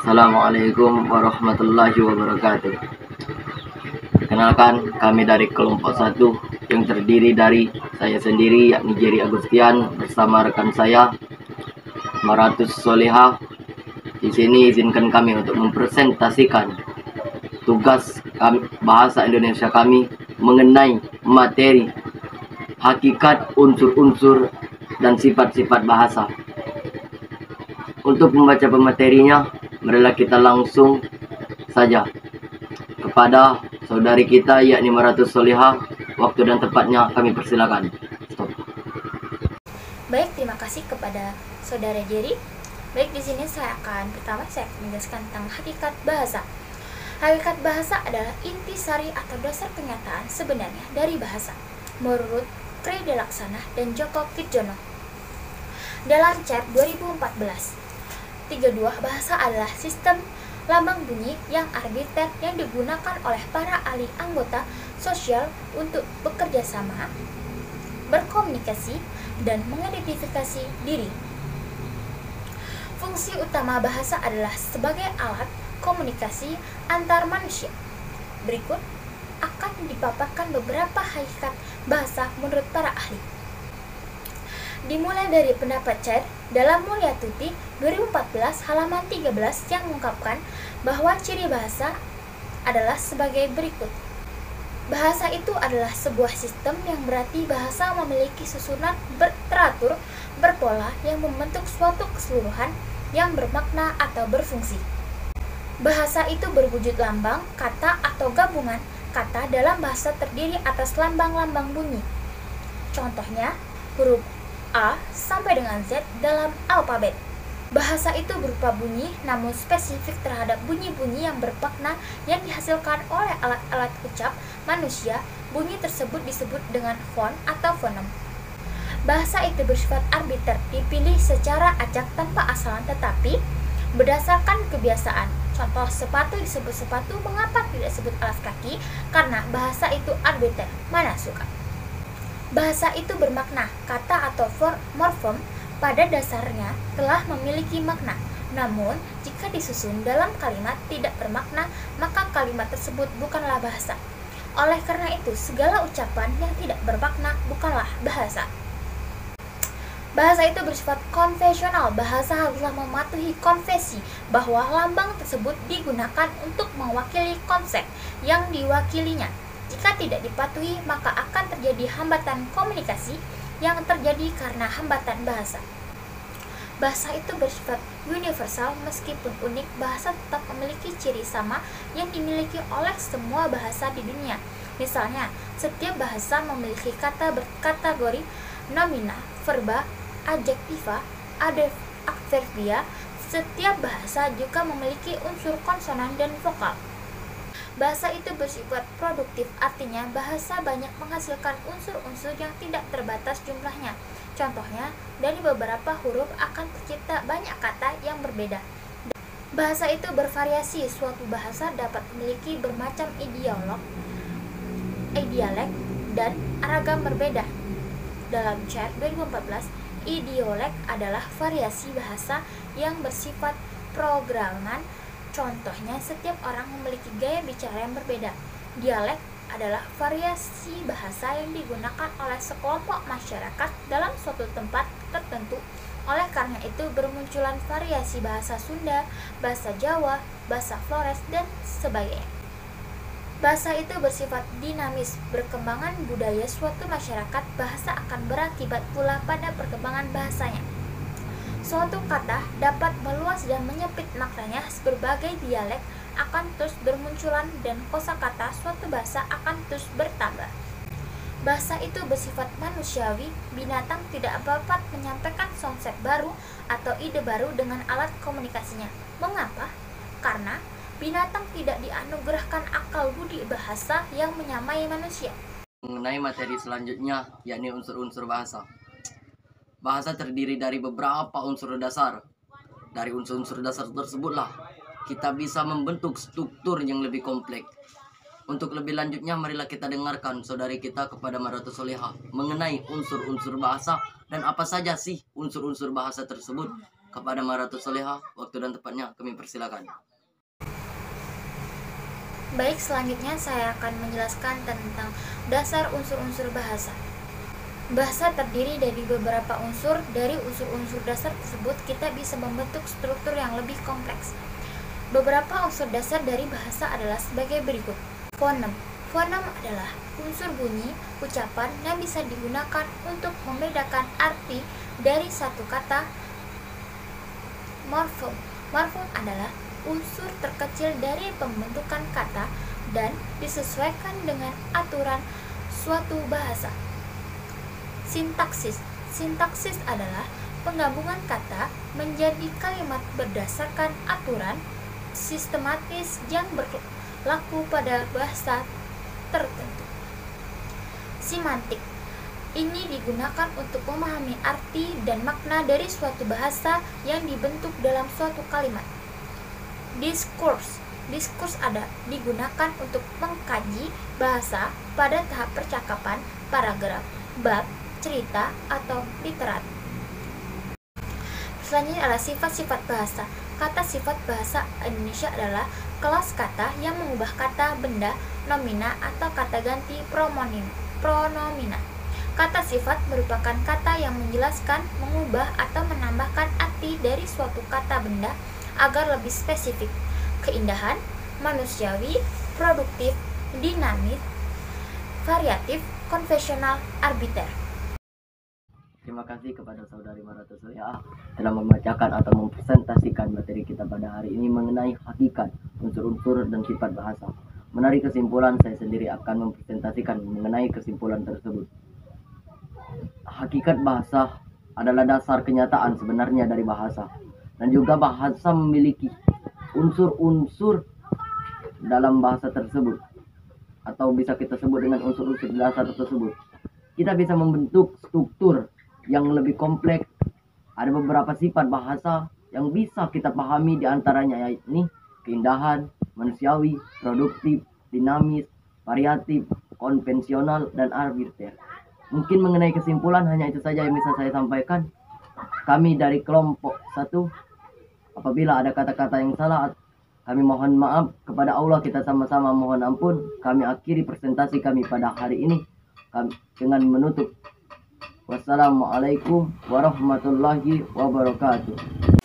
Assalamualaikum warahmatullahi wabarakatuh. Perkenalkan, kami dari kelompok 1 yang terdiri dari saya sendiri, yakni Jerry Agustian, bersama rekan saya Maratus Solihah. Di sini izinkan kami untuk mempresentasikan tugas bahasa Indonesia kami mengenai materi hakikat, unsur-unsur, dan sifat-sifat bahasa. Untuk membaca pematerinya, marilah kita langsung saja kepada saudari kita, yakni Maratus Solihah. Waktu dan tempatnya kami persilakan. Stop. Baik, terima kasih kepada saudara Jerry. Baik, di sini saya akan menjelaskan tentang hakikat bahasa. Hakikat bahasa adalah intisari atau dasar kenyataan sebenarnya dari bahasa, menurut Kri Delaksana dan Joko Kitjono. Dalam CER 2014, 32 bahasa adalah sistem lambang bunyi yang arbiter yang digunakan oleh para ahli anggota sosial untuk bekerja sama, berkomunikasi, dan mengidentifikasi diri. Fungsi utama bahasa adalah sebagai alat komunikasi antar manusia. Berikut akan dipaparkan beberapa hakikat bahasa menurut para ahli. Dimulai dari pendapat CER dalam Mulia Tuti 2014 halaman 13 yang mengungkapkan bahwa ciri bahasa adalah sebagai berikut. Bahasa itu adalah sebuah sistem yang berarti bahasa memiliki susunan teratur, berpola yang membentuk suatu keseluruhan yang bermakna atau berfungsi. Bahasa itu berwujud lambang, kata, atau gabungan kata dalam bahasa terdiri atas lambang-lambang bunyi. Contohnya, huruf A sampai dengan Z dalam alfabet. Bahasa itu berupa bunyi, namun spesifik terhadap bunyi-bunyi yang bermakna yang dihasilkan oleh alat-alat ucap manusia. Bunyi tersebut disebut dengan fon atau fonem. Bahasa itu bersifat arbiter, dipilih secara acak tanpa asalan tetapi berdasarkan kebiasaan. Contoh, sepatu disebut sepatu, mengapa tidak disebut alas kaki? Karena bahasa itu arbiter, mana suka. Bahasa itu bermakna, kata atau morfem pada dasarnya telah memiliki makna. Namun, jika disusun dalam kalimat tidak bermakna, maka kalimat tersebut bukanlah bahasa. Oleh karena itu, segala ucapan yang tidak bermakna bukanlah bahasa. Bahasa itu bersifat konvensional. Bahasa haruslah mematuhi konvensi bahwa lambang tersebut digunakan untuk mewakili konsep yang diwakilinya. Jika tidak dipatuhi, maka akan terjadi hambatan komunikasi yang terjadi karena hambatan bahasa. Bahasa itu bersifat universal, meskipun unik, bahasa tetap memiliki ciri sama yang dimiliki oleh semua bahasa di dunia. Misalnya, setiap bahasa memiliki kata berkategori nomina, verba, adjektiva, adverbia. Setiap bahasa juga memiliki unsur konsonan dan vokal. Bahasa itu bersifat produktif, artinya bahasa banyak menghasilkan unsur-unsur yang tidak terbatas jumlahnya. Contohnya, dari beberapa huruf akan tercipta banyak kata yang berbeda. Bahasa itu bervariasi, suatu bahasa dapat memiliki bermacam idialek, dan ragam berbeda. Dalam CER 2014, idialek adalah variasi bahasa yang bersifat programan. Contohnya, setiap orang memiliki gaya bicara yang berbeda. Dialek adalah variasi bahasa yang digunakan oleh sekelompok masyarakat dalam suatu tempat tertentu. Oleh karena itu, bermunculan variasi bahasa Sunda, bahasa Jawa, bahasa Flores, dan sebagainya. Bahasa itu bersifat dinamis. Berkembangan budaya suatu masyarakat, bahasa akan berakibat pula pada perkembangan bahasanya. Suatu kata dapat meluas dan menyempit maknanya. Berbagai dialek akan terus bermunculan dan kosakata suatu bahasa akan terus bertambah. Bahasa itu bersifat manusiawi. Binatang tidak dapat menyampaikan konsep baru atau ide baru dengan alat komunikasinya. Mengapa? Karena binatang tidak dianugerahkan akal budi bahasa yang menyamai manusia. Mengenai materi selanjutnya, yakni unsur-unsur bahasa. Bahasa terdiri dari beberapa unsur dasar. Dari unsur-unsur dasar tersebutlah kita bisa membentuk struktur yang lebih kompleks. Untuk lebih lanjutnya, marilah kita dengarkan saudari kita kepada Maratus Solihah mengenai unsur-unsur bahasa dan apa saja sih unsur-unsur bahasa tersebut. Kepada Maratus Soleha, waktu dan tempatnya kami persilakan. Baik, selanjutnya saya akan menjelaskan tentang dasar unsur-unsur bahasa. Bahasa terdiri dari beberapa unsur. Dari unsur-unsur dasar tersebut, kita bisa membentuk struktur yang lebih kompleks. Beberapa unsur dasar dari bahasa adalah sebagai berikut. Fonem. Fonem adalah unsur bunyi, ucapan yang bisa digunakan untuk membedakan arti dari satu kata. Morfem. Morfem adalah unsur terkecil dari pembentukan kata dan disesuaikan dengan aturan suatu bahasa. Sintaksis. Sintaksis adalah penggabungan kata menjadi kalimat berdasarkan aturan sistematis yang berlaku pada bahasa tertentu. Simantik. Ini digunakan untuk memahami arti dan makna dari suatu bahasa yang dibentuk dalam suatu kalimat. Diskurs. Diskurs digunakan untuk mengkaji bahasa pada tahap percakapan, paragraf, bab, cerita, atau literatur. Selanjutnya adalah sifat-sifat bahasa. Kata sifat bahasa Indonesia adalah kelas kata yang mengubah kata, benda, nomina, atau kata ganti pronomina. Kata sifat merupakan kata yang menjelaskan, mengubah, atau menambahkan arti dari suatu kata benda agar lebih spesifik. Keindahan, manusiawi, produktif, dinamis, variatif, konvensional, arbiter. Terima kasih kepada saudari Maratus Soleha telah membacakan atau mempresentasikan materi kita pada hari ini mengenai hakikat, unsur-unsur, dan sifat bahasa. Menarik kesimpulan, saya sendiri akan mempresentasikan mengenai kesimpulan tersebut. Hakikat bahasa adalah dasar kenyataan sebenarnya dari bahasa, dan juga bahasa memiliki unsur-unsur dalam bahasa tersebut, atau bisa kita sebut dengan unsur-unsur dasar tersebut. Kita bisa membentuk struktur yang lebih kompleks. Ada beberapa sifat bahasa yang bisa kita pahami, diantaranya yakni keindahan, manusiawi, produktif, dinamis, variatif, konvensional, dan arbiter. Mungkin mengenai kesimpulan hanya itu saja yang bisa saya sampaikan. Kami dari kelompok 1, apabila ada kata-kata yang salah, kami mohon maaf kepada Allah, kita sama-sama mohon ampun. Kami akhiri presentasi kami pada hari ini dengan menutup. Wassalamualaikum warahmatullahi wabarakatuh.